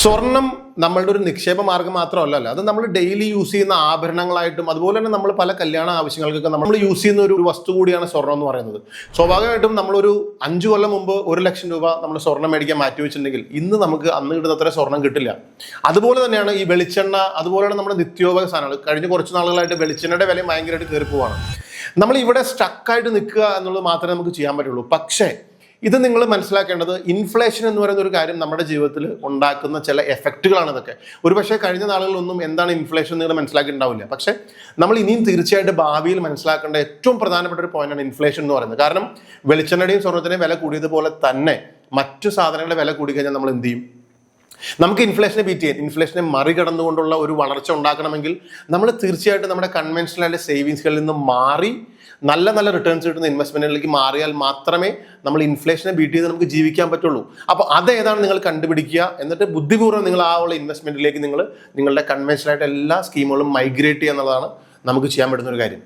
സ്വർണം നമ്മളുടെ ഒരു നിക്ഷേപ മാർഗം മാത്രമല്ലല്ലോ, അത് നമ്മൾ ഡെയിലി യൂസ് ചെയ്യുന്ന ആഭരണങ്ങളായിട്ടും അതുപോലെ തന്നെ നമ്മൾ പല കല്യാണ ആവശ്യങ്ങൾക്കൊക്കെ നമ്മൾ യൂസ് ചെയ്യുന്ന ഒരു വസ്തു കൂടിയാണ് സ്വർണം എന്ന് പറയുന്നത്. സ്വാഭാവികമായിട്ടും നമ്മളൊരു 5 കൊല്ലം മുമ്പ് 1,00,000 രൂപ നമ്മൾ സ്വർണം മേടിക്കാൻ മാറ്റി വെച്ചിട്ടുണ്ടെങ്കിൽ ഇന്ന് നമുക്ക് അന്ന് കിട്ടുന്ന അത്ര സ്വർണം കിട്ടില്ല. അതുപോലെ തന്നെയാണ് ഈ വെളിച്ചെണ്ണ, അതുപോലെയാണ് നമ്മുടെ നിത്യോപയോഗ സാധനങ്ങൾ. കഴിഞ്ഞ കുറച്ച് നാളുകളായിട്ട് വെളിച്ചെണ്ണയുടെ വില ഭയങ്കരമായിട്ട് കയറി പോവാണ്. നമ്മൾ ഇവിടെ സ്റ്റക്കായിട്ട് നിൽക്കുക എന്നുള്ളത് മാത്രമേ നമുക്ക് ചെയ്യാൻ പറ്റുള്ളൂ. പക്ഷേ ഇത് നിങ്ങൾ മനസ്സിലാക്കേണ്ടത്, ഇൻഫ്ലേഷൻ എന്ന് പറയുന്ന ഒരു കാര്യം നമ്മുടെ ജീവിതത്തിൽ ഉണ്ടാക്കുന്ന ചില എഫക്റ്റുകളാണ് ഇതൊക്കെ. ഒരുപക്ഷെ കഴിഞ്ഞ നാളുകളിലൊന്നും എന്താണ് ഇൻഫ്ലേഷൻ നിങ്ങൾ മനസ്സിലാക്കിയിട്ടുണ്ടാവില്ല. പക്ഷേ നമ്മൾ ഇനിയും തീർച്ചയായിട്ടും ഭാവിയിൽ മനസ്സിലാക്കേണ്ട ഏറ്റവും പ്രധാനപ്പെട്ട ഒരു പോയിന്റാണ് ഇൻഫ്ലേഷൻ എന്ന് പറയുന്നത്. കാരണം വെളിച്ചെണ്ണയുടെയും സ്വർണ്ണത്തിൻ്റെയും വില കൂടിയതുപോലെ തന്നെ മറ്റു സാധനങ്ങളുടെ വില കൂടിക്കഴിഞ്ഞാൽ നമ്മൾ എന്ത് ചെയ്യും? നമുക്ക് ഇൻഫ്ലേഷനെ ബീറ്റ് ചെയ്യാൻ, ഇൻഫ്ലേഷനെ മറികടന്നുകൊണ്ടുള്ള ഒരു വളർച്ച ഉണ്ടാക്കണമെങ്കിൽ നമ്മൾ തീർച്ചയായിട്ടും നമ്മുടെ കൺവെൻഷണൽ ആയിട്ട് സേവിങ്സുകളിൽ നിന്ന് മാറി നല്ല നല്ല റിട്ടേൺസ് കിട്ടുന്ന ഇൻവെസ്റ്റ്മെന്റിലേക്ക് മാറിയാൽ മാത്രമേ നമ്മൾ ഇൻഫ്ലേഷനെ ബീറ്റ് ചെയ്ത് നമുക്ക് ജീവിക്കാൻ പറ്റുള്ളൂ. അപ്പോൾ അതേതാണ് നിങ്ങൾ കണ്ടുപിടിക്കുക. എന്നിട്ട് ബുദ്ധിപൂർവ്വം നിങ്ങൾ ആ ഉള്ള ഇൻവെസ്റ്റ്മെന്റിലേക്ക് നിങ്ങളുടെ കൺവെൻഷണൽ ആയിട്ട് എല്ലാ സ്കീമുകളും മൈഗ്രേറ്റ് ചെയ്യുക എന്നുള്ളതാണ് നമുക്ക് ചെയ്യാൻ പറ്റുന്ന ഒരു കാര്യം.